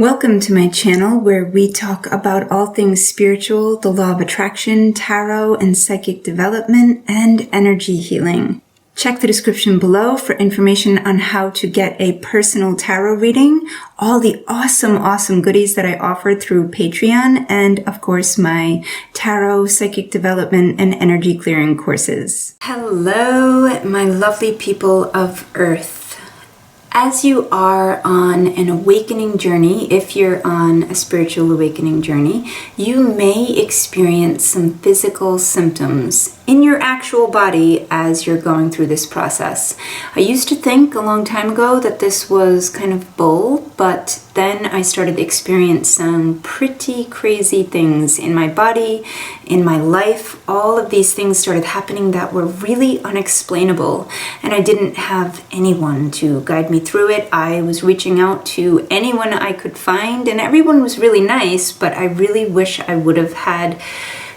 Welcome to my channel where we talk about all things spiritual, the law of attraction, tarot and psychic development, and energy healing. Check the description below for information on how to get a personal tarot reading, all the awesome goodies that I offer through Patreon, and of course my tarot, psychic development, and energy clearing courses. Hello, my lovely people of Earth. As you are on an awakening journey, if you're on a spiritual awakening journey, you may experience some physical symptoms in your actual body as you're going through this process. I used to think a long time ago that this was kind of bull, but then I started to experience some pretty crazy things in my body, in my life. All of these things started happening that were really unexplainable, and I didn't have anyone to guide me through it. I was reaching out to anyone I could find, and everyone was really nice, but I really wish I would have had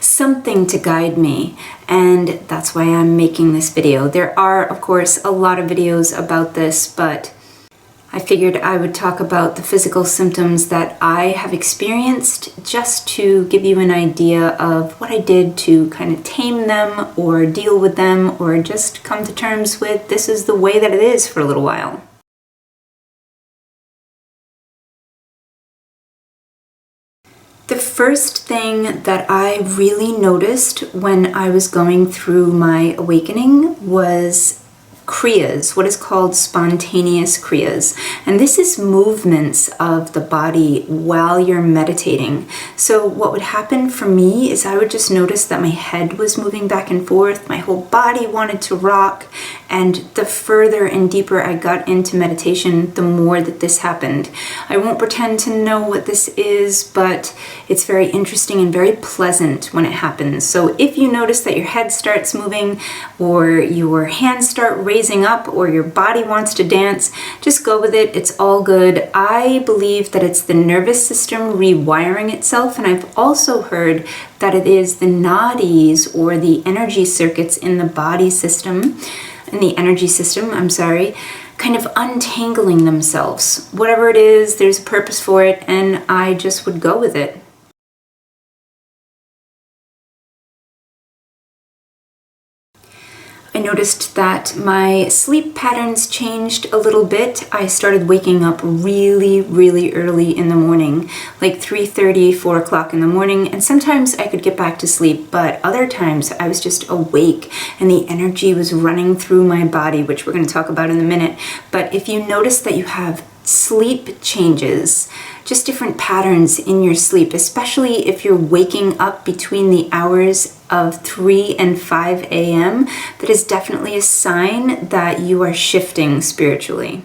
something to guide me, and that's why I'm making this video. There are, of course, a lot of videos about this, but I figured I would talk about the physical symptoms that I have experienced just to give you an idea of what I did to kind of tame them or deal with them or just come to terms with this is the way that it is for a little while. The first thing that I really noticed when I was going through my awakening was KRIYAS, what is called spontaneous KRIYAS. And this is movements of the body while you're meditating. So what would happen for me is I would just notice that my head was moving back and forth, my whole body wanted to rock, and the further and deeper I got into meditation, the more that this happened. I won't pretend to know what this is, but it's very interesting and very pleasant when it happens. So if you notice that your head starts moving or your hands start raising up or your body wants to dance, just go with it. It's all good. I believe that it's the nervous system rewiring itself, and I've also heard that it is the nadis or the energy circuits in the body system, in the energy system, kind of untangling themselves. Whatever it is, there's a purpose for it, and I just would go with it. I noticed that my sleep patterns changed a little bit. I started waking up really early in the morning, like 3:30, 4 o'clock in the morning, and sometimes I could get back to sleep, but other times I was just awake and the energy was running through my body, which we're going to talk about in a minute. But if you notice that you have sleep changes, just different patterns in your sleep, especially if you're waking up between the hours of 3 and 5 a.m., that is definitely a sign that you are shifting spiritually.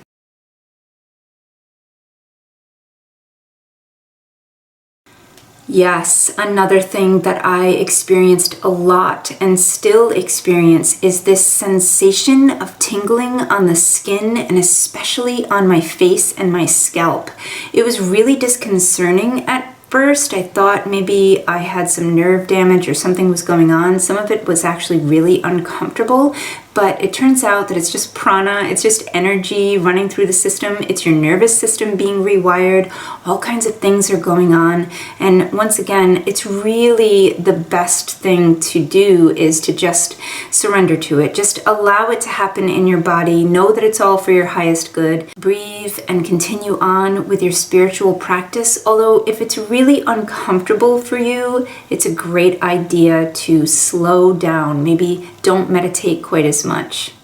Yes, another thing that I experienced a lot and still experience is this sensation of tingling on the skin and especially on my face and my scalp. It was really disconcerting at first. I thought maybe I had some nerve damage or something was going on. Some of it was actually really uncomfortable, but it turns out that it's just prana, it's just energy running through the system, it's your nervous system being rewired, all kinds of things are going on. And once again, it's really the best thing to do is to just surrender to it. Just allow it to happen in your body, know that it's all for your highest good, breathe and continue on with your spiritual practice. Although if it's really uncomfortable for you, it's a great idea to slow down. Maybe don't meditate quite as much.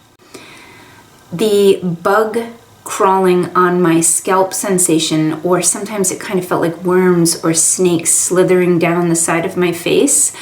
The bug crawling on my scalp sensation, or sometimes it kind of felt like worms or snakes slithering down the side of my face,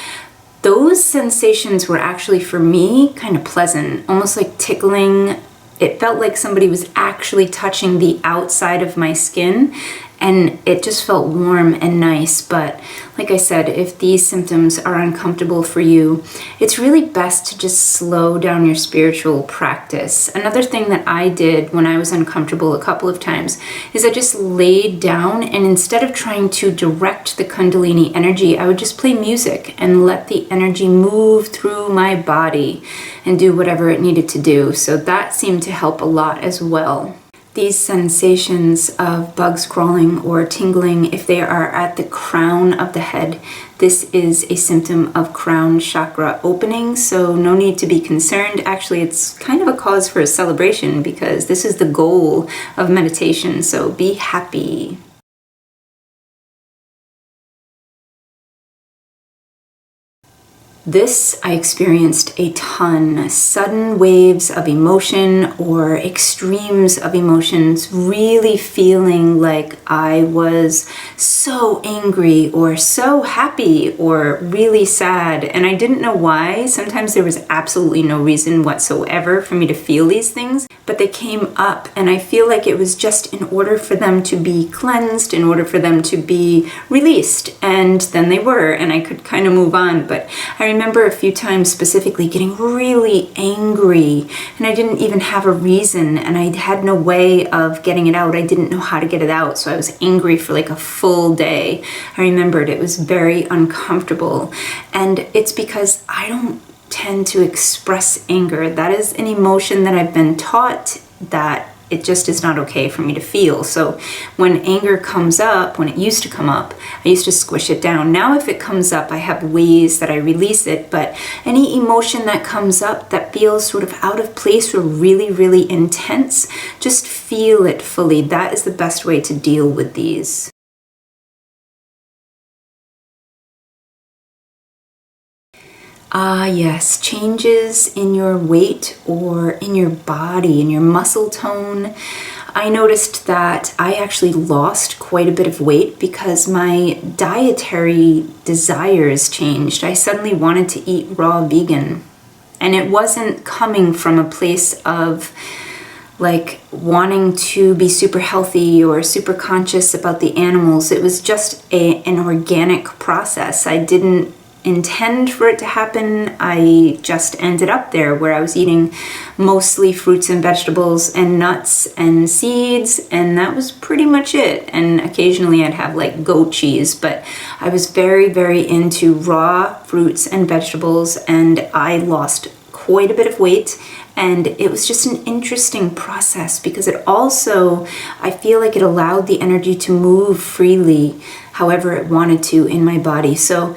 those sensations were actually for me kind of pleasant, almost like tickling. It felt like somebody was actually touching the outside of my skin, and it just felt warm and nice. But like I said, if these symptoms are uncomfortable for you, it's really best to just slow down your spiritual practice. Another thing that I did when I was uncomfortable a couple of times is I just laid down, and instead of trying to direct the Kundalini energy, I would just play music and let the energy move through my body and do whatever it needed to do. So that seemed to help a lot as well. These sensations of bugs crawling or tingling, if they are at the crown of the head, this is a symptom of crown chakra opening, so no need to be concerned. Actually, it's kind of a cause for a celebration because this is the goal of meditation, so be happy. This I experienced a ton. Sudden waves of emotion or extremes of emotions, really feeling like I was so angry or so happy or really sad. And I didn't know why. Sometimes there was absolutely no reason whatsoever for me to feel these things, but they came up, and I feel like it was just in order for them to be cleansed, in order for them to be released. And then they were, and I could kind of move on. But I remember a few times specifically getting really angry, and I didn't even have a reason, and I had no way of getting it out. I didn't know how to get it out, so I was angry for like a full day. I remembered it was very uncomfortable, and it's because I don't tend to express anger. That is an emotion that I've been taught that it just is not okay for me to feel. So when anger comes up, when it used to come up, I used to squish it down. Now if it comes up, I have ways that I release it, but any emotion that comes up that feels sort of out of place or really, really intense, just feel it fully. That is the best way to deal with these. Ah, yes, changes in your weight or in your body, in your muscle tone. I noticed that I actually lost quite a bit of weight because my dietary desires changed. I suddenly wanted to eat raw vegan, and it wasn't coming from a place of like wanting to be super healthy or super conscious about the animals. It was just an organic process. I didn't intend for it to happen. I just ended up there where I was eating mostly fruits and vegetables and nuts and seeds, and that was pretty much it. And occasionally I'd have like goat cheese, but I was very, very into raw fruits and vegetables, and I lost quite a bit of weight. And it was just an interesting process because it also, I feel like it allowed the energy to move freely however it wanted to in my body. So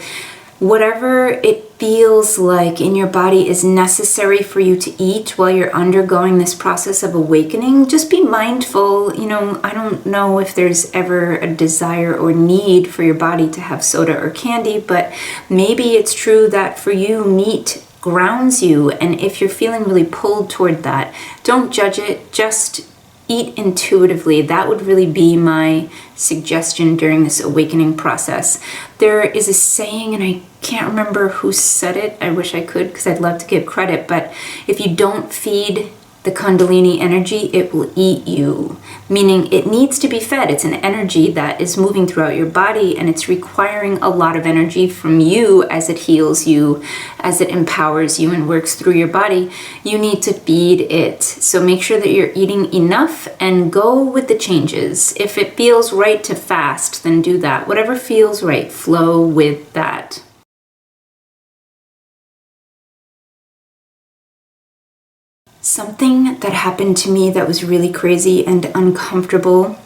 whatever it feels like in your body is necessary for you to eat while you're undergoing this process of awakening, just be mindful. You know, I don't know if there's ever a desire or need for your body to have soda or candy, but maybe it's true that for you, meat grounds you. And if you're feeling really pulled toward that, don't judge it, just eat intuitively. That would really be my suggestion during this awakening process. There is a saying, and I can't remember who said it. I wish I could because I'd love to give credit, but if you don't feed the Kundalini energy, it will eat you, meaning it needs to be fed. It's an energy that is moving throughout your body, and it's requiring a lot of energy from you as it heals you, as it empowers you and works through your body. You need to feed it. So make sure that you're eating enough and go with the changes. If it feels right to fast, then do that. Whatever feels right, flow with that. Something that happened to me that was really crazy and uncomfortable,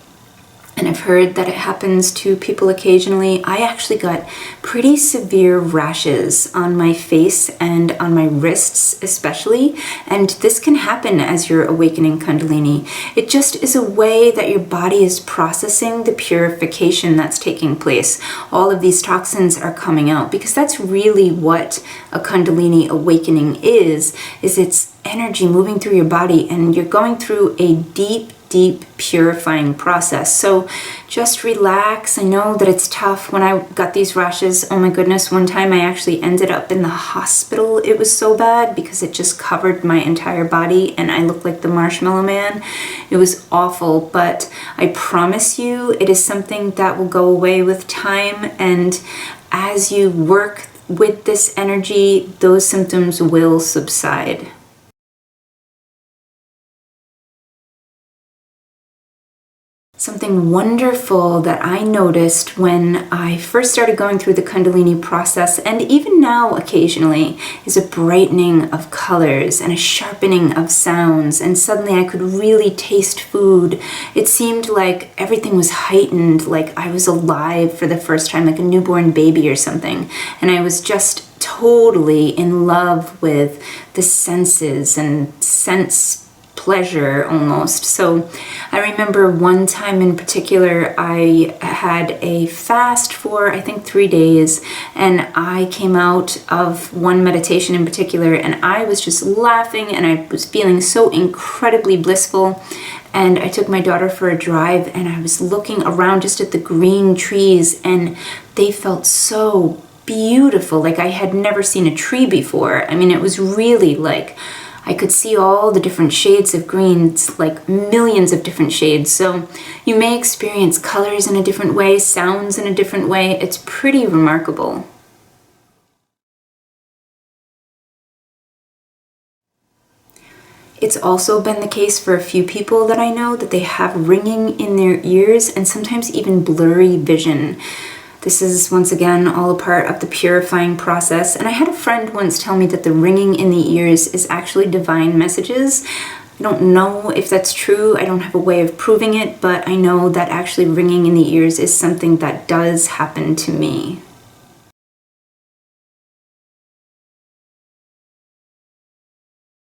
and I've heard that it happens to people occasionally. I actually got pretty severe rashes on my face and on my wrists especially, and this can happen as you're awakening Kundalini. It just is a way that your body is processing the purification that's taking place. All of these toxins are coming out because that's really what a Kundalini awakening is it's energy moving through your body, and you're going through a deep purifying process. So just relax. I know that it's tough. When I got these rashes, oh my goodness, one time I actually ended up in the hospital. It was so bad because it just covered my entire body and I looked like the Marshmallow Man. It was awful, but I promise you it is something that will go away with time, and as you work with this energy, those symptoms will subside. Something wonderful that I noticed when I first started going through the Kundalini process, and even now occasionally, is a brightening of colors and a sharpening of sounds, and suddenly I could really taste food. It seemed like everything was heightened, like I was alive for the first time, like a newborn baby or something, and I was just totally in love with the senses and sense pleasure almost. So I remember one time in particular, I had a fast for I think 3 days, and I came out of one meditation in particular and I was just laughing and I was feeling so incredibly blissful. And I took my daughter for a drive and I was looking around just at the green trees, and they felt so beautiful, like I had never seen a tree before. I mean, it was really like I could see all the different shades of greens, like millions of different shades. So you may experience colors in a different way, sounds in a different way. It's pretty remarkable. It's also been the case for a few people that I know that they have ringing in their ears and sometimes even blurry vision. This is, once again, all a part of the purifying process. And I had a friend once tell me that the ringing in the ears is actually divine messages. I don't know if that's true. I don't have a way of proving it, but I know that actually ringing in the ears is something that does happen to me.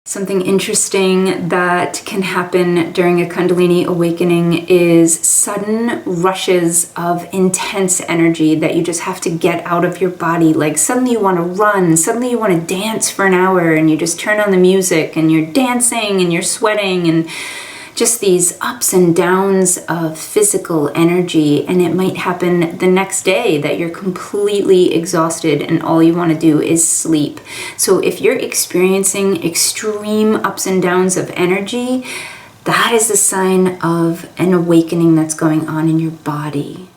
Something interesting that can happen during a Kundalini awakening is sudden rushes of intense energy that you just have to get out of your body. Like suddenly you want to run, suddenly you want to dance for an hour, and you just turn on the music and you're dancing and you're sweating, and just these ups and downs of physical energy. And it might happen the next day that you're completely exhausted and all you want to do is sleep. So if you're experiencing extreme ups and downs of energy, that is a sign of an awakening that's going on in your body.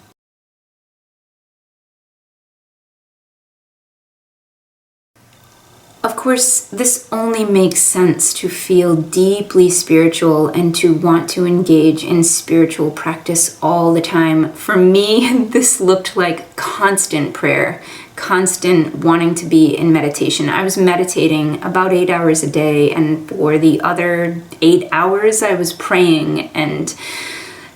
Of course, this only makes sense to feel deeply spiritual and to want to engage in spiritual practice all the time. For me, this looked like constant prayer, constant wanting to be in meditation. I was meditating about 8 hours a day, and for the other 8 hours, I was praying and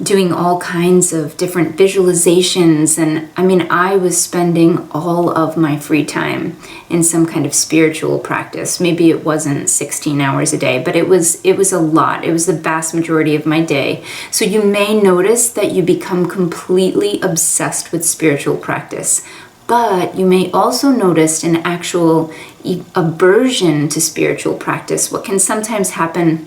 doing all kinds of different visualizations. And I mean, I was spending all of my free time in some kind of spiritual practice. Maybe it wasn't 16 hours a day, but it was a lot. It was the vast majority of my day. So you may notice that you become completely obsessed with spiritual practice, but you may also notice an actual aversion to spiritual practice. What can sometimes happen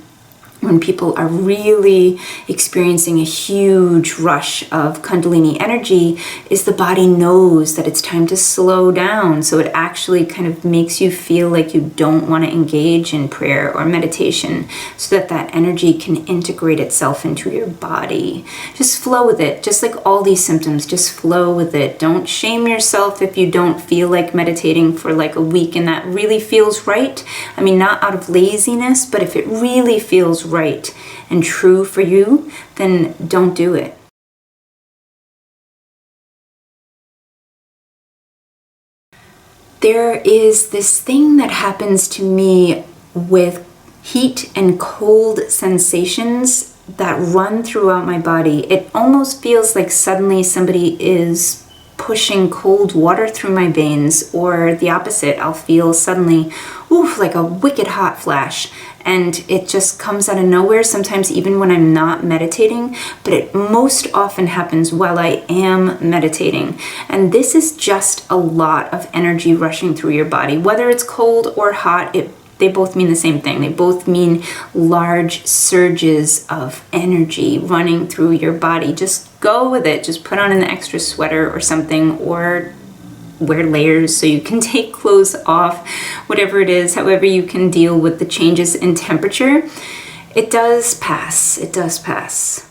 when people are really experiencing a huge rush of Kundalini energy is the body knows that it's time to slow down. So it actually kind of makes you feel like you don't want to engage in prayer or meditation, so that that energy can integrate itself into your body. Just flow with it. Just like all these symptoms, just flow with it. Don't shame yourself if you don't feel like meditating for like a week and that really feels right. I mean, not out of laziness, but if it really feels right and true for you, then don't do it. There is this thing that happens to me with heat and cold sensations that run throughout my body. It almost feels like suddenly somebody is pushing cold water through my veins, or the opposite. I'll feel suddenly, oof, like a wicked hot flash. And it just comes out of nowhere, sometimes even when I'm not meditating, but it most often happens while I am meditating. And this is just a lot of energy rushing through your body. Whether it's cold or hot, they both mean the same thing. They both mean large surges of energy running through your body. Just go with it. Just put on an extra sweater or something, or wear layers so you can take clothes off, whatever it is, however you can deal with the changes in temperature. It does pass. It does pass.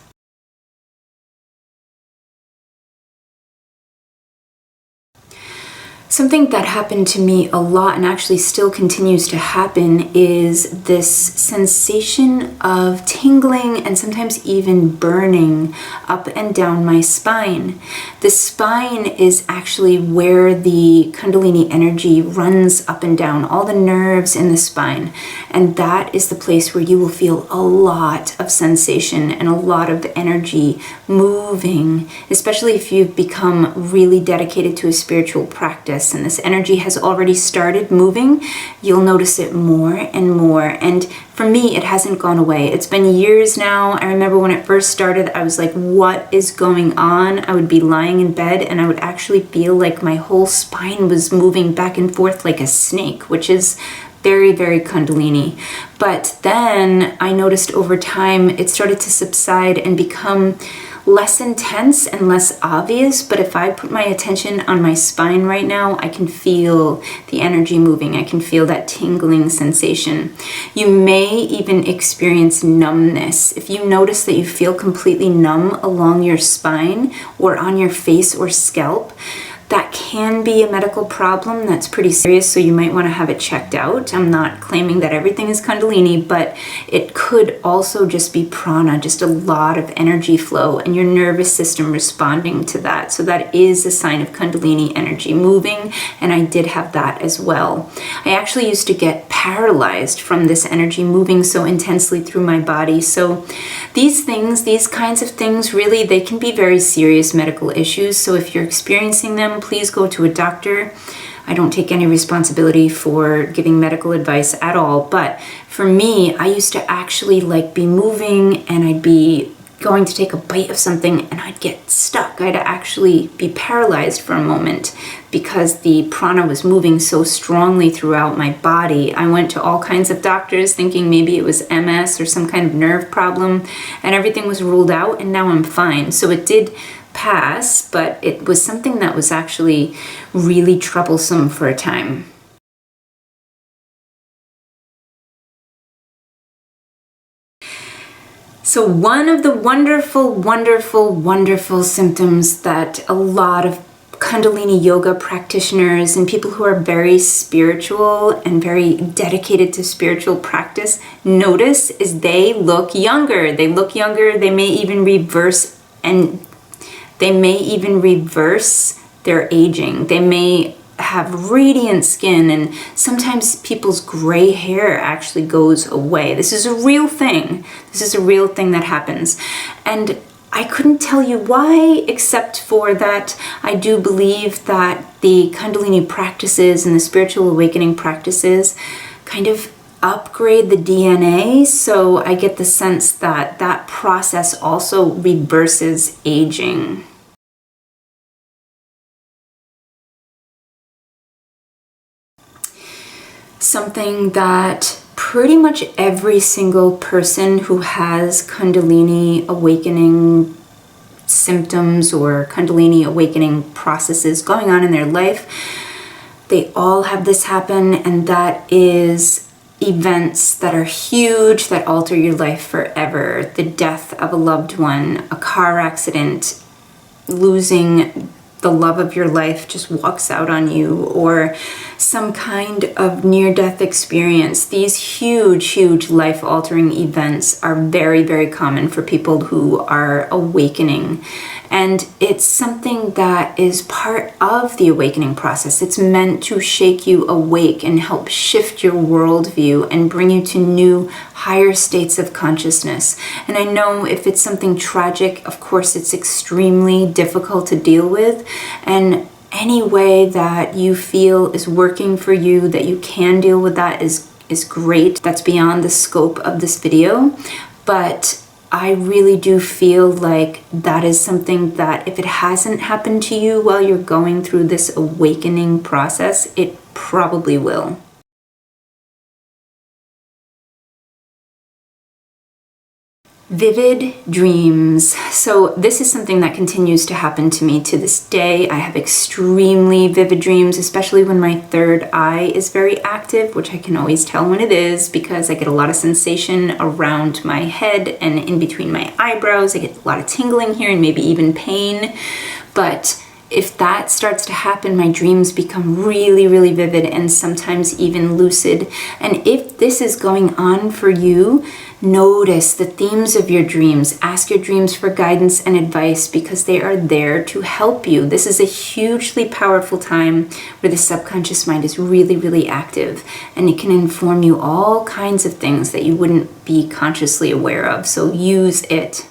Something that happened to me a lot and actually still continues to happen is this sensation of tingling and sometimes even burning up and down my spine. The spine is actually where the Kundalini energy runs up and down, all the nerves in the spine. And that is the place where you will feel a lot of sensation and a lot of energy moving, especially if you've become really dedicated to a spiritual practice and this energy has already started moving, you'll notice it more and more. And for me, it hasn't gone away. It's been years now. I remember when it first started, I was like, what is going on? I would be lying in bed and I would actually feel like my whole spine was moving back and forth like a snake, which is very, very Kundalini. But then I noticed over time, it started to subside and become less intense and less obvious. But if I put my attention on my spine right now, I can feel the energy moving. I can feel that tingling sensation. You may even experience numbness. If you notice that you feel completely numb along your spine or on your face or scalp, that can be a medical problem that's pretty serious, so you might want to have it checked out. I'm not claiming that everything is Kundalini, but it could also just be prana, just a lot of energy flow and your nervous system responding to that. So that is a sign of Kundalini energy moving, and I did have that as well. I actually used to get paralyzed from this energy moving so intensely through my body. So these things, these kinds of things, really, they can be very serious medical issues. So if you're experiencing them, please go to a doctor. I don't take any responsibility for giving medical advice at all. But for me, I used to actually be moving and I'd be going to take a bite of something and I'd get stuck. I'd actually be paralyzed for a moment because the prana was moving so strongly throughout my body. I went to all kinds of doctors thinking maybe it was MS or some kind of nerve problem, and everything was ruled out, and now I'm fine. So it did pass, but it was something that was actually really troublesome for a time. So one of the wonderful, wonderful, wonderful symptoms that a lot of Kundalini yoga practitioners and people who are very spiritual and very dedicated to spiritual practice notice is they look younger. They look younger. They may even reverse their aging. They may have radiant skin, and sometimes people's gray hair actually goes away. This is a real thing. This is a real thing that happens. And I couldn't tell you why, except for that I do believe that the Kundalini practices and the spiritual awakening practices kind of upgrade the DNA. So I get the sense that that process also reverses aging. Something that pretty much every single person who has Kundalini awakening symptoms or Kundalini awakening processes going on in their life, they all have this happen, and that is events that are huge, that alter your life forever. The death of a loved one, a car accident, losing the love of your life just walks out on you, or some kind of near-death experience. These huge, huge life-altering events are very, very common for people who are awakening. And it's something that is part of the awakening process. It's meant to shake you awake and help shift your worldview and bring you to new, higher states of consciousness. And I know if it's something tragic, of course, it's extremely difficult to deal with. And any way that you feel is working for you, that you can deal with that is great. That's beyond the scope of this video. But I really do feel like that is something that if it hasn't happened to you while you're going through this awakening process, it probably will. Vivid dreams. So this is something that continues to happen to me to this day. I have extremely vivid dreams, especially when my third eye is very active, which I can always tell when it is because I get a lot of sensation around my head and in between my eyebrows. I get a lot of tingling here and maybe even pain. But if that starts to happen, my dreams become really, really vivid and sometimes even lucid. And if this is going on for you, notice the themes of your dreams. Ask your dreams for guidance and advice because they are there to help you. This is a hugely powerful time where the subconscious mind is really, really active, and it can inform you all kinds of things that you wouldn't be consciously aware of. So use it.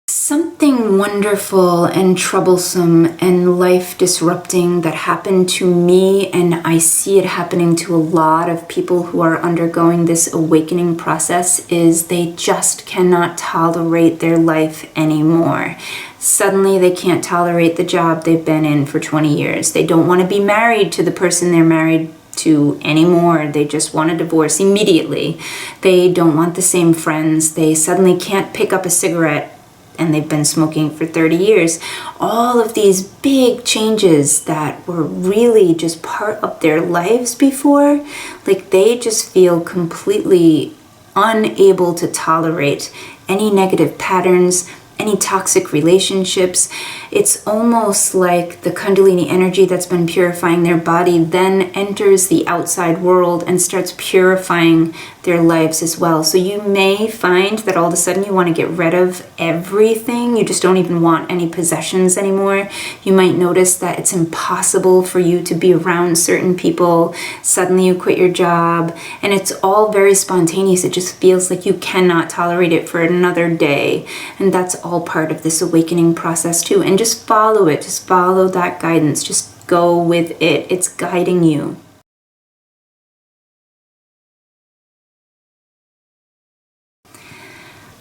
Something wonderful and troublesome and life disrupting that happened to me, and I see it happening to a lot of people who are undergoing this awakening process, is they just cannot tolerate their life anymore. Suddenly they can't tolerate the job they've been in for 20 years. They don't want to be married to the person they're married to anymore. They just want a divorce immediately. They don't want the same friends. They suddenly can't pick up a cigarette and they've been smoking for 30 years. All of these big changes that were really just part of their lives before, like they just feel completely unable to tolerate any negative patterns, any toxic relationships. It's almost like the Kundalini energy that's been purifying their body then enters the outside world and starts purifying their lives as well. So you may find that all of a sudden you want to get rid of everything. You just don't even want any possessions anymore. You might notice that it's impossible for you to be around certain people. Suddenly you quit your job, and it's all very spontaneous. It just feels like you cannot tolerate it for another day. And that's all part of this awakening process too. And just follow it. Just follow that guidance. Just go with it. It's guiding you.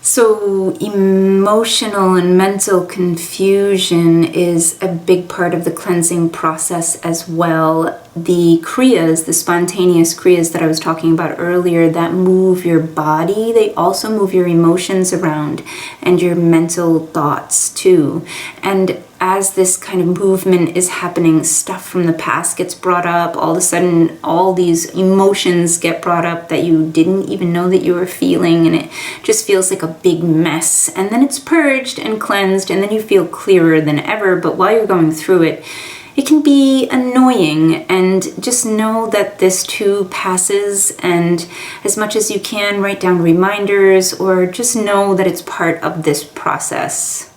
So emotional and mental confusion is a big part of the cleansing process as well. The KRIYAS, the spontaneous KRIYAS that I was talking about earlier, that move your body, they also move your emotions around and your mental thoughts too. And as this kind of movement is happening, stuff from the past gets brought up. All of a sudden, all these emotions get brought up that you didn't even know that you were feeling, and it just feels like a big mess. And then it's purged and cleansed, and then you feel clearer than ever. But while you're going through it, it can be annoying, and just know that this too passes. And as much as you can, write down reminders or just know that it's part of this process.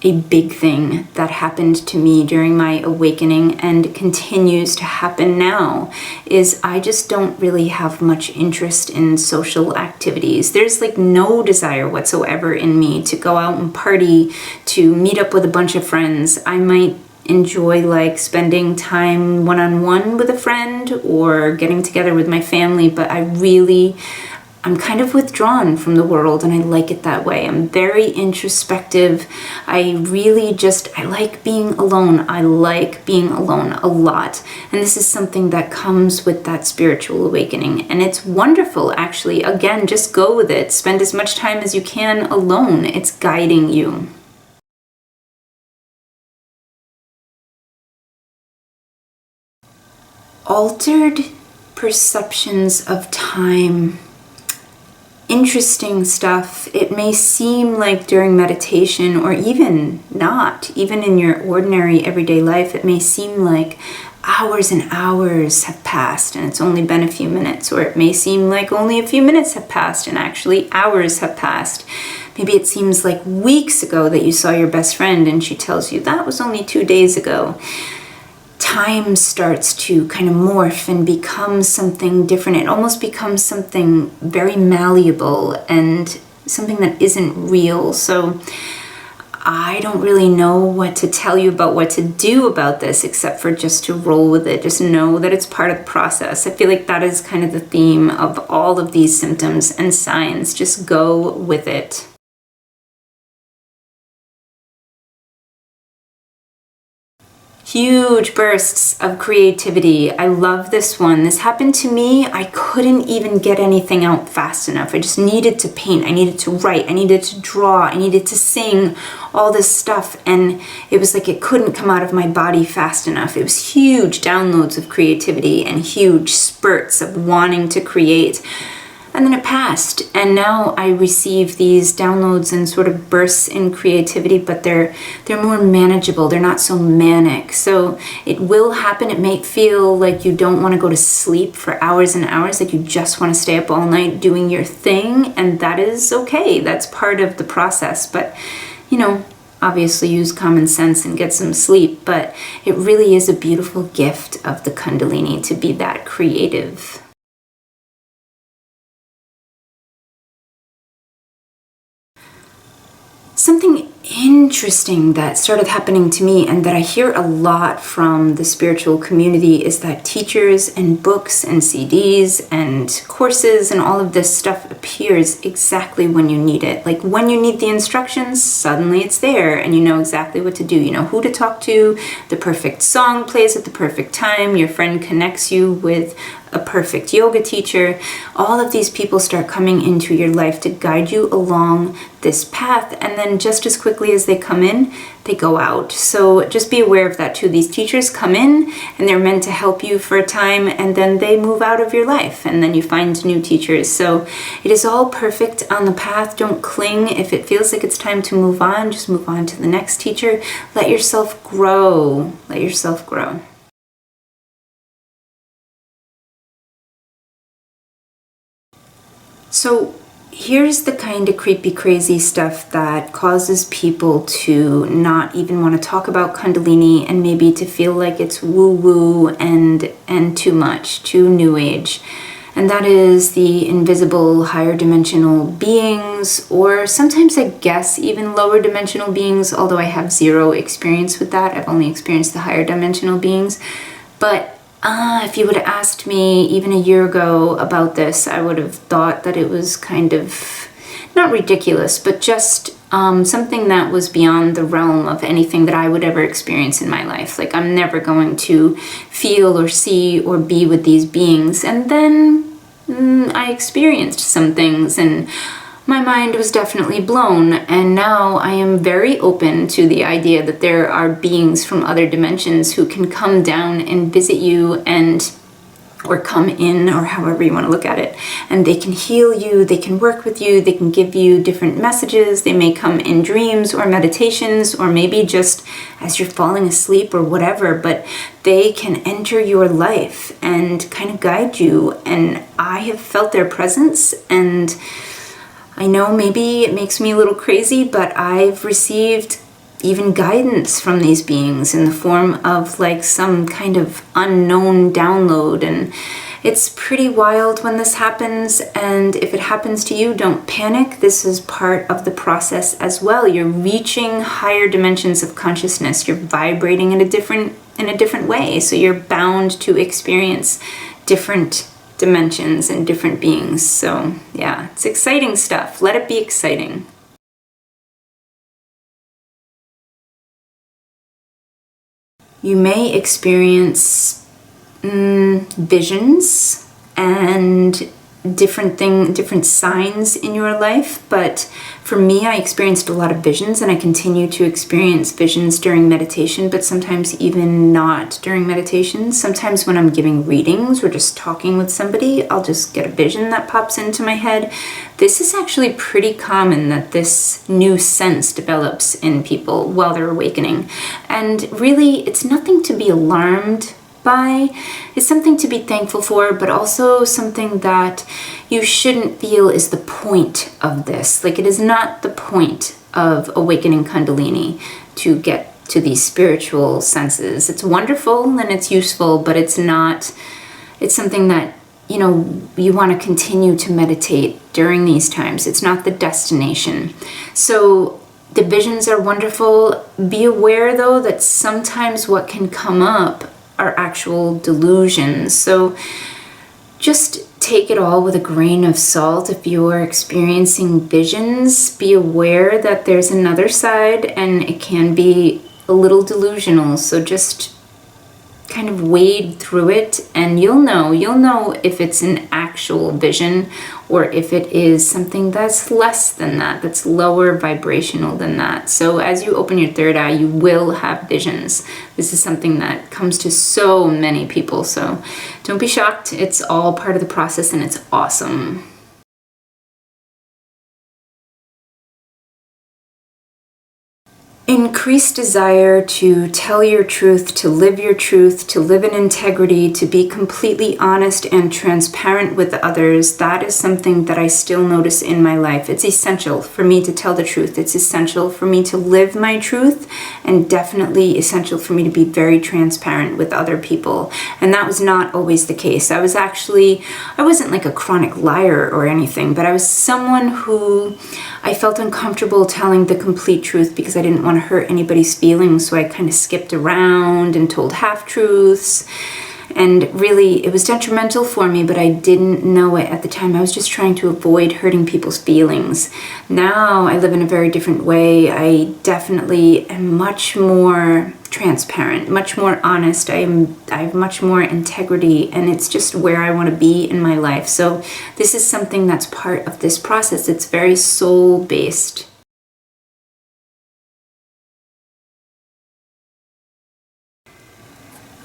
A big thing that happened to me during my awakening and continues to happen now is I just don't really have much interest in social activities. There's like no desire whatsoever in me to go out and party, to meet up with a bunch of friends. I might enjoy like spending time one-on-one with a friend or getting together with my family, but I'm kind of withdrawn from the world, and I like it that way. I'm very introspective. I like being alone. I like being alone a lot. And this is something that comes with that spiritual awakening. And it's wonderful, actually. Again, just go with it. Spend as much time as you can alone. It's guiding you. Altered perceptions of time. Interesting stuff. It may seem like during meditation, or even not, even in your ordinary everyday life, it may seem like hours and hours have passed and it's only been a few minutes, or it may seem like only a few minutes have passed and actually hours have passed. Maybe it seems like weeks ago that you saw your best friend and she tells you that was only 2 days ago. Time starts to kind of morph and become something different. It almost becomes something very malleable and something that isn't real. So I don't really know what to tell you about what to do about this, except for just to roll with it. Just know that it's part of the process. I feel like that is kind of the theme of all of these symptoms and signs. Just go with it. huge bursts of creativity. I love this one. This happened to me. I couldn't even get anything out fast enough. I just needed to paint. I needed to write. I needed to draw. I needed to sing, all this stuff. And it was like it couldn't come out of my body fast enough. It was huge downloads of creativity and huge spurts of wanting to create. And then it passed, and now I receive these downloads and sort of bursts in creativity, but they're more manageable. They're not so manic. So it will happen. It may feel like you don't want to go to sleep for hours and hours, like you just want to stay up all night doing your thing, and that is okay. That's part of the process. But, you know, obviously use common sense and get some sleep, but it really is a beautiful gift of the Kundalini to be that creative. Something interesting that started happening to me and that I hear a lot from the spiritual community is that teachers and books and CDs and courses and all of this stuff appears exactly when you need it. Like when you need the instructions, suddenly it's there and you know exactly what to do. You know who to talk to, the perfect song plays at the perfect time, your friend connects you with a perfect yoga teacher. All of these people start coming into your life to guide you along this path, and then just as quickly as they come in, they go out. So just be aware of that too. These teachers come in and they're meant to help you for a time, and then they move out of your life, and then you find new teachers. So it is all perfect on the path. Don't cling. If it feels like it's time to move on, just move on to the next teacher. Let yourself grow. Let yourself grow. So here's the kind of creepy, crazy stuff that causes people to not even want to talk about Kundalini and maybe to feel like it's woo-woo and too much, too new age. And that is the invisible higher dimensional beings, or sometimes I guess even lower dimensional beings, although I have zero experience with that. I've only experienced the higher dimensional beings. But if you would have asked me even a year ago about this, I would have thought that it was kind of, not ridiculous, but just something that was beyond the realm of anything that I would ever experience in my life. Like, I'm never going to feel or see or be with these beings. And then I experienced some things, and my mind was definitely blown, and now I am very open to the idea that there are beings from other dimensions who can come down and visit you or come in, or however you want to look at it, and they can heal you, they can work with you, they can give you different messages. They may come in dreams or meditations, or maybe just as you're falling asleep or whatever, but they can enter your life and kind of guide you. And I have felt their presence, and I know maybe it makes me a little crazy, but I've received even guidance from these beings in the form of like some kind of unknown download. And it's pretty wild when this happens. And if it happens to you, don't panic. This is part of the process as well. You're reaching higher dimensions of consciousness. You're vibrating in a different way. So you're bound to experience different dimensions and different beings. So yeah, it's exciting stuff. Let it be exciting. You may experience visions and different signs in your life, but for me, I experienced a lot of visions, and I continue to experience visions during meditation, but sometimes even not during meditation. Sometimes when I'm giving readings or just talking with somebody, I'll just get a vision that pops into my head. This is actually pretty common, that this new sense develops in people while they're awakening. And really, it's nothing to be alarmed by. It's something to be thankful for, but also something that you shouldn't feel is the point of this. Like, it is not the point of awakening Kundalini to get to these spiritual senses. It's wonderful and it's useful, but it's something that, you know, you want to continue to meditate during these times. It's not the destination. So the visions are wonderful. Be aware though that sometimes what can come up are actual delusions. So just take it all with a grain of salt. If you are experiencing visions, be aware that there's another side and it can be a little delusional. So just kind of wade through it, and you'll know if it's an actual vision or if it is something that's less than that, that's lower vibrational than that. So as you open your third eye, you will have visions. This is something that comes to so many people, so don't be shocked. It's all part of the process and it's awesome. Increased desire to tell your truth, to live your truth, to live in integrity, to be completely honest and transparent with others. That is something that I still notice in my life. It's essential for me to tell the truth. It's essential for me to live my truth, and definitely essential for me to be very transparent with other people. And that was not always the case. I wasn't like a chronic liar or anything, but I was someone who I felt uncomfortable telling the complete truth because I didn't want to hurt anybody's feelings, so I kind of skipped around and told half-truths, and really it was detrimental for me, but I didn't know it at the time. I was just trying to avoid hurting people's feelings. Now I live in a very different way. I definitely am much more transparent, much more honest. I have much more integrity, and it's just where I want to be in my life. So this is something that's part of this process. It's very soul-based.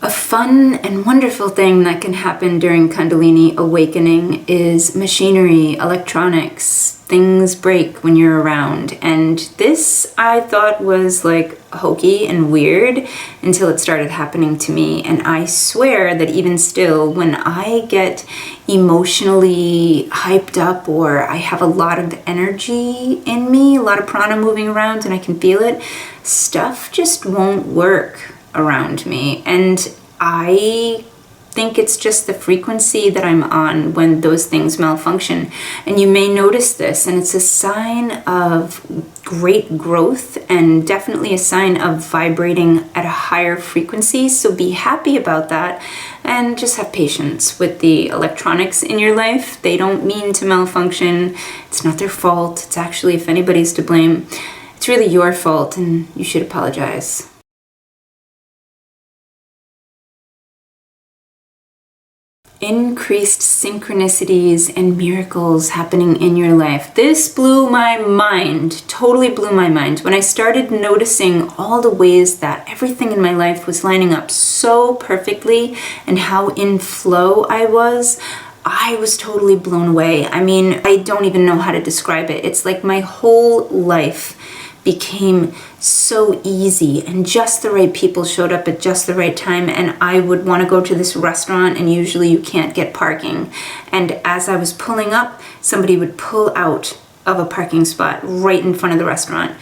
A fun and wonderful thing that can happen during Kundalini awakening is machinery, electronics. Things break when you're around. And this I thought was like hokey and weird until it started happening to me. And I swear that even still, when I get emotionally hyped up or I have a lot of energy in me, a lot of prana moving around and I can feel it, stuff just won't work around me. And I think it's just the frequency that I'm on when those things malfunction. And you may notice this, and it's a sign of great growth and definitely a sign of vibrating at a higher frequency. So be happy about that and just have patience with the electronics in your life. They don't mean to malfunction. It's not their fault. It's actually, if anybody's to blame, it's really your fault, and you should apologize. Increased synchronicities and miracles happening in your life. This blew my mind, totally blew my mind. When I started noticing all the ways that everything in my life was lining up so perfectly and how in flow I was totally blown away. I mean, I don't even know how to describe it. It's like my whole life became so easy, and just the right people showed up at just the right time, and I would want to go to this restaurant, and usually you can't get parking, and as I was pulling up, somebody would pull out of a parking spot right in front of the restaurant.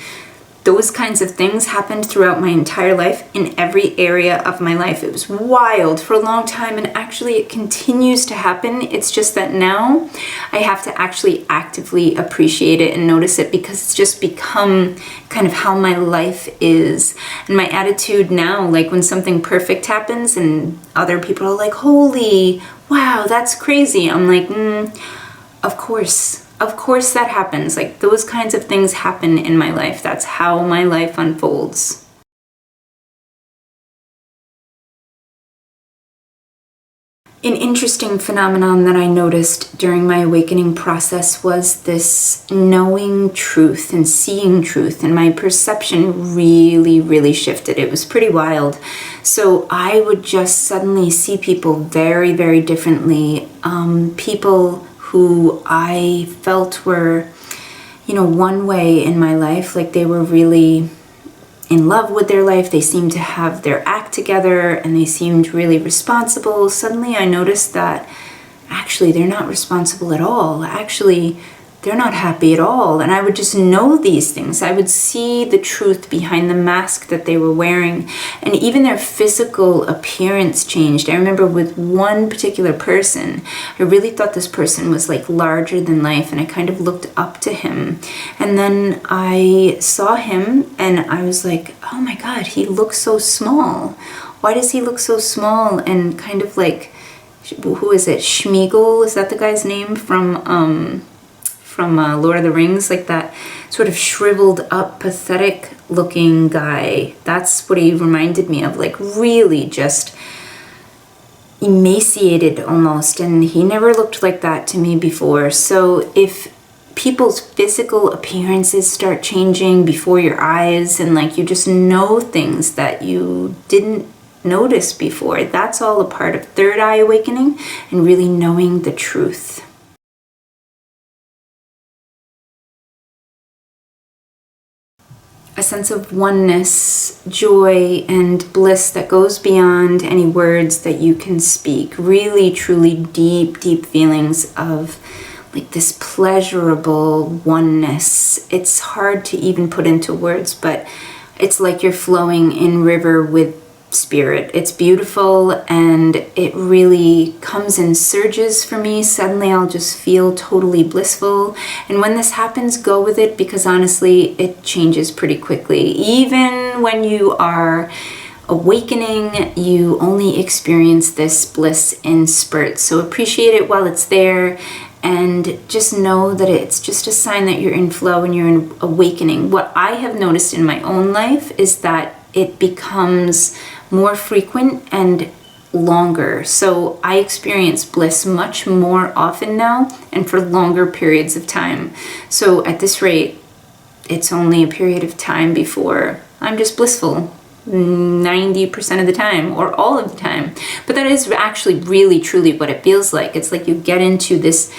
Those kinds of things happened throughout my entire life, in every area of my life. It was wild for a long time, and actually it continues to happen. It's just that now I have to actually actively appreciate it and notice it, because it's just become kind of how my life is. And my attitude now, like when something perfect happens and other people are like, holy, wow, that's crazy. I'm like, of course. Of course that happens. Like, those kinds of things happen in my life. That's how my life unfolds. An interesting phenomenon that I noticed during my awakening process was this knowing truth and seeing truth, and my perception really, really shifted. It was pretty wild. So I would just suddenly see people very, very differently. People who I felt were, one way in my life, like they were really in love with their life. They seemed to have their act together and they seemed really responsible. Suddenly I noticed that actually they're not responsible at all. Actually, they're not happy at all. And I would just know these things. I would see the truth behind the mask that they were wearing. And even their physical appearance changed. I remember with one particular person, I really thought this person was like larger than life, and I kind of looked up to him. And then I saw him and I was like, oh my God, he looks so small. Why does he look so small? And kind of like, who is it? Schmeagol, is that the guy's name from Lord of the Rings? Like that sort of shriveled up, pathetic looking guy. That's what he reminded me of. Like really just emaciated almost, and he never looked like that to me before. So if people's physical appearances start changing before your eyes, and like you just know things that you didn't notice before, that's all a part of third eye awakening and really knowing the truth. A sense of oneness, joy, and bliss that goes beyond any words that you can speak. Really, truly deep, deep feelings of like this pleasurable oneness. It's hard to even put into words, but it's like you're flowing in river with spirit. It's beautiful, and it really comes in surges for me. Suddenly I'll just feel totally blissful, and when this happens, go with it, because honestly it changes pretty quickly. Even when you are awakening, you only experience this bliss in spurts, so appreciate it while it's there, and just know that it's just a sign that you're in flow and you're in awakening. What I have noticed in my own life is that it becomes more frequent and longer. So I experience bliss much more often now and for longer periods of time. So at this rate, it's only a period of time before I'm just blissful 90% of the time or all of the time. But that is actually really truly what it feels like. It's like you get into this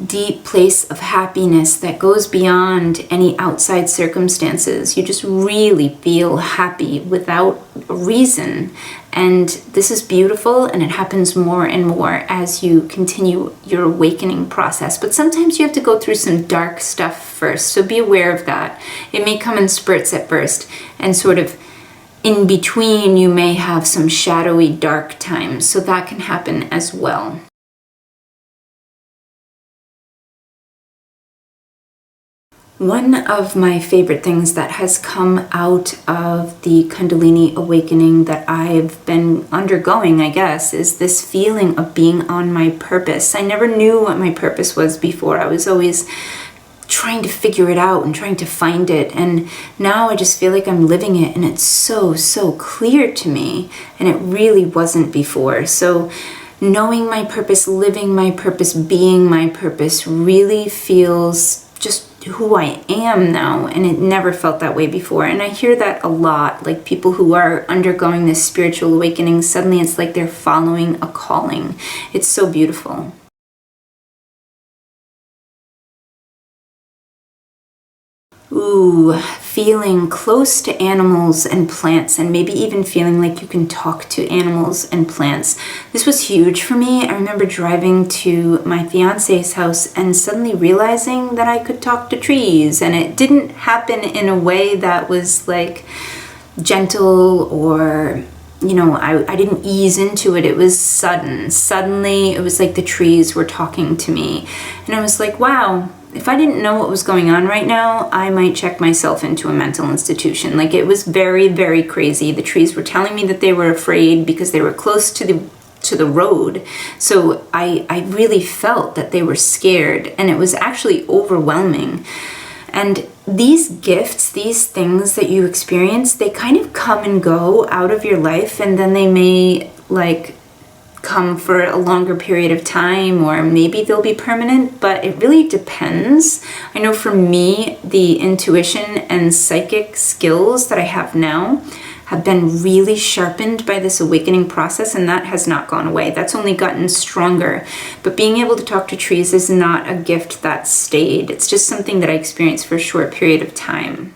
deep place of happiness that goes beyond any outside circumstances. You just really feel happy without a reason. And this is beautiful, and it happens more and more as you continue your awakening process. But sometimes you have to go through some dark stuff first, so be aware of that. It may come in spurts at first, and sort of in between you may have some shadowy dark times, so that can happen as well. One of my favorite things that has come out of the Kundalini awakening that I've been undergoing, I guess, is this feeling of being on my purpose. I never knew what my purpose was before. I was always trying to figure it out and trying to find it, and now I just feel like I'm living it, and it's so clear to me, and it really wasn't before. So knowing my purpose, living my purpose, being my purpose really feels just who I am now, and it never felt that way before. And I hear that a lot, like people who are undergoing this spiritual awakening, suddenly it's like they're following a calling. It's so beautiful. Ooh, feeling close to animals and plants, and maybe even feeling like you can talk to animals and plants. This was huge for me. I remember driving to my fiance's house and suddenly realizing that I could talk to trees, and it didn't happen in a way that was like gentle or, you know, I didn't ease into it. It was sudden. Suddenly it was like the trees were talking to me, and I was like, wow, if I didn't know what was going on right now, I might check myself into a mental institution. Like, it was very crazy. The trees were telling me that they were afraid because they were close to the road. So I really felt that they were scared, and it was actually overwhelming. And these gifts, these things that you experience, they kind of come and go out of your life, and then they may like come for a longer period of time, or maybe they'll be permanent, but it really depends. I know for me, the intuition and psychic skills that I have now have been really sharpened by this awakening process, and that has not gone away. That's only gotten stronger. But being able to talk to trees is not a gift that stayed. It's just something that I experienced for a short period of time.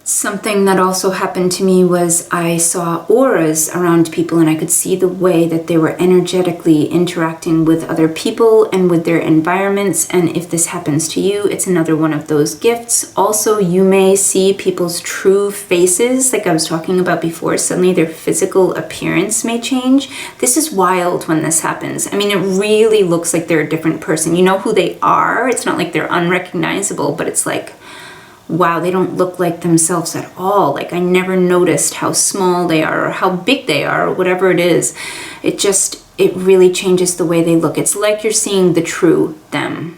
Something that also happened to me was I saw auras around people, and I could see the way that they were energetically interacting with other people and with their environments. And if this happens to you, it's another one of those gifts. Also, you may see people's true faces, like I was talking about before. Suddenly their physical appearance may change. This is wild when this happens. I mean, it really looks like they're a different person. You know who they are. It's not like they're unrecognizable, but it's like, wow, they don't look like themselves at all. Like, I never noticed how small they are or how big they are or whatever it is. It really changes the way they look. It's like you're seeing the true them.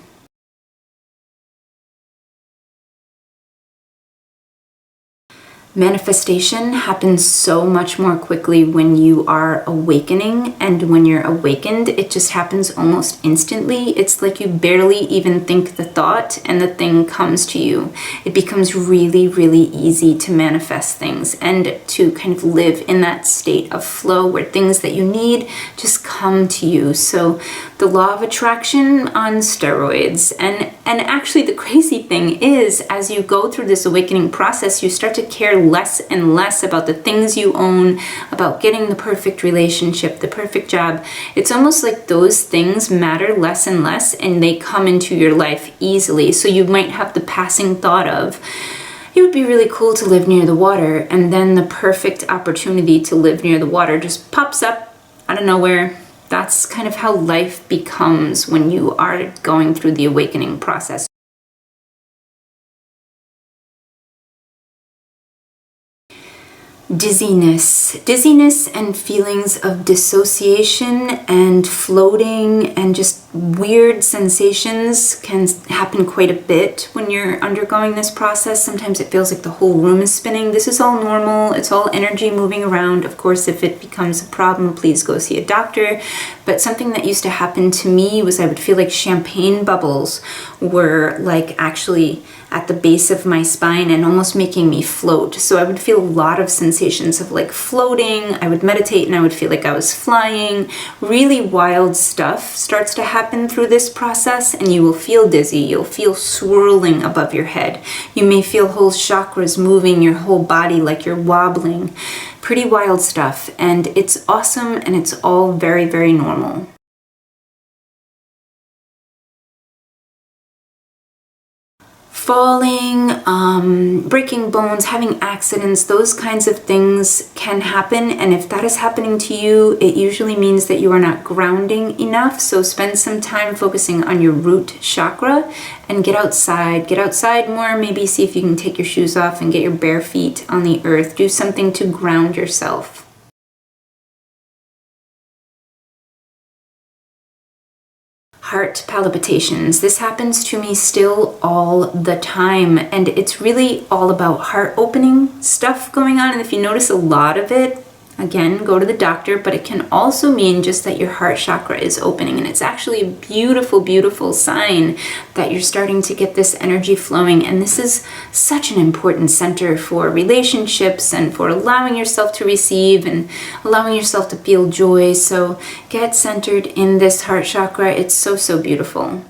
Manifestation happens so much more quickly when you are awakening, and when you're awakened, it just happens almost instantly. It's like you barely even think the thought and the thing comes to you. It becomes really, really easy to manifest things and to kind of live in that state of flow where things that you need just come to you. So the law of attraction on steroids. And actually the crazy thing is, as you go through this awakening process, you start to care less and less about the things you own, about getting the perfect relationship, the perfect job. It's almost like those things matter less and less, and they come into your life easily. So you might have the passing thought of, it would be really cool to live near the water, and then the perfect opportunity to live near the water just pops up out of nowhere. That's kind of how life becomes when you are going through the awakening process. Dizziness and feelings of dissociation and floating and just weird sensations can happen quite a bit when you're undergoing this process. Sometimes it feels like the whole room is spinning. This is all normal. It's all energy moving around. Of course, if it becomes a problem, please go see a doctor. But something that used to happen to me was I would feel like champagne bubbles were like actually at the base of my spine and almost making me float. So I would feel a lot of sensations of like floating. I would meditate and I would feel like I was flying. Really wild stuff starts to happen through this process, and you will feel dizzy. You'll feel swirling above your head. You may feel whole chakras moving your whole body like you're wobbling. Pretty wild stuff, and it's awesome, and it's all very, very normal. Falling, breaking bones, having accidents, those kinds of things can happen. And if that is happening to you, it usually means that you are not grounding enough. So spend some time focusing on your root chakra and get outside. Get outside more. Maybe see if you can take your shoes off and get your bare feet on the earth. Do something to ground yourself. Heart palpitations. This happens to me still all the time, and it's really all about heart opening stuff going on. And if you notice a lot of it, again, go to the doctor, but it can also mean just that your heart chakra is opening, and it's actually a beautiful, beautiful sign that you're starting to get this energy flowing. And this is such an important center for relationships and for allowing yourself to receive and allowing yourself to feel joy. So get centered in this heart chakra. It's so, so beautiful.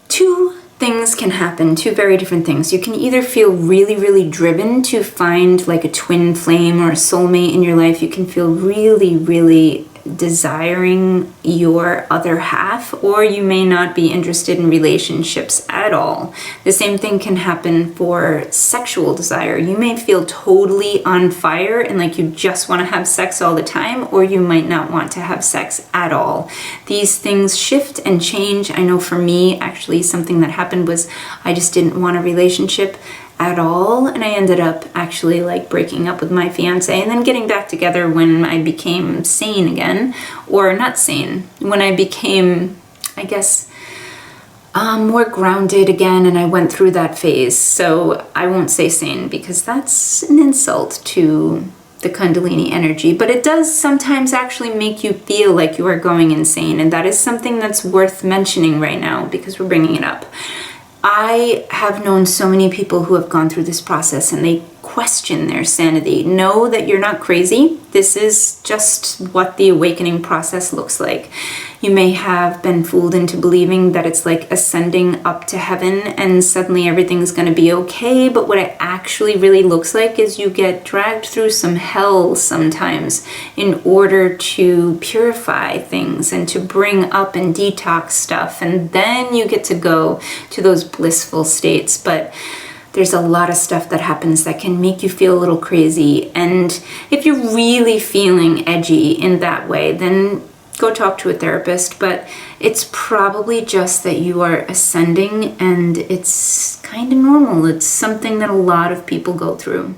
Two things can happen, two very different things. You can either feel really, really driven to find like a twin flame or a soulmate in your life. You can feel really, really desiring your other half, or you may not be interested in relationships at all. The same thing can happen for sexual desire. You may feel totally on fire and like you just want to have sex all the time, or you might not want to have sex at all. These things shift and change. I know for me, actually, something that happened was I just didn't want a relationship at all, and I ended up actually like breaking up with my fiance and then getting back together when I became sane again, or not sane, when I became, I guess, more grounded again, and I went through that phase. So I won't say sane because that's an insult to the Kundalini energy, but it does sometimes actually make you feel like you are going insane, and that is something that's worth mentioning right now because we're bringing it up. I have known so many people who have gone through this process and they question their sanity. Know that you're not crazy. This is just what the awakening process looks like. You may have been fooled into believing that it's like ascending up to heaven and suddenly everything's going to be okay, but what it actually really looks like is you get dragged through some hell sometimes in order to purify things and to bring up and detox stuff, and then you get to go to those blissful states. But there's a lot of stuff that happens that can make you feel a little crazy, and if you're really feeling edgy in that way, then go talk to a therapist. But it's probably just that you are ascending, and it's kind of normal. It's something that a lot of people go through.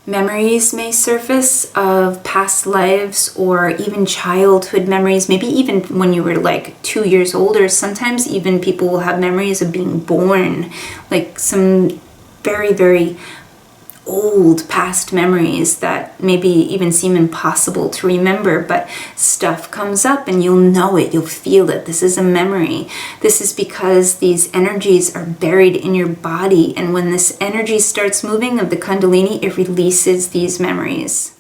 Memories may surface of past lives or even childhood memories, maybe even when you were like 2 years old, or sometimes even people will have memories of being born, like some very, very old past memories that maybe even seem impossible to remember, but stuff comes up and you'll know it, you'll feel it. This is a memory. This is because these energies are buried in your body, and when this energy starts moving of the Kundalini, it releases these memories.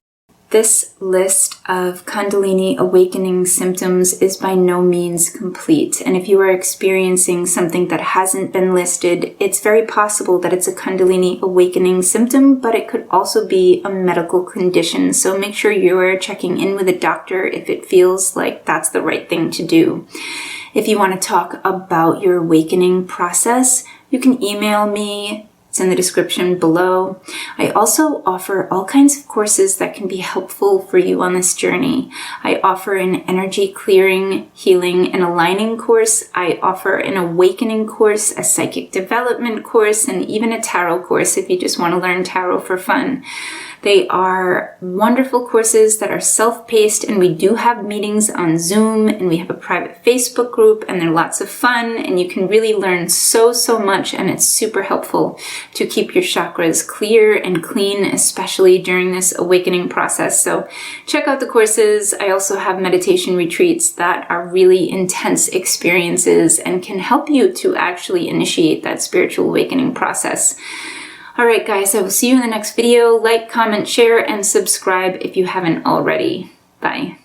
This list of Kundalini awakening symptoms is by no means complete, and if you are experiencing something that hasn't been listed, it's very possible that it's a Kundalini awakening symptom, but it could also be a medical condition, so make sure you are checking in with a doctor if it feels like that's the right thing to do. If you want to talk about your awakening process, you can email me. It's in the description below. I also offer all kinds of courses that can be helpful for you on this journey. I offer an energy clearing, healing, and aligning course. I offer an awakening course, a psychic development course, and even a tarot course if you just want to learn tarot for fun. They are wonderful courses that are self-paced, and we do have meetings on Zoom, and we have a private Facebook group, and they're lots of fun, and you can really learn so much, and it's super helpful to keep your chakras clear and clean, especially during this awakening process. So check out the courses. I also have meditation retreats that are really intense experiences and can help you to actually initiate that spiritual awakening process. Alright guys, I will see you in the next video. Like, comment, share, and subscribe if you haven't already. Bye.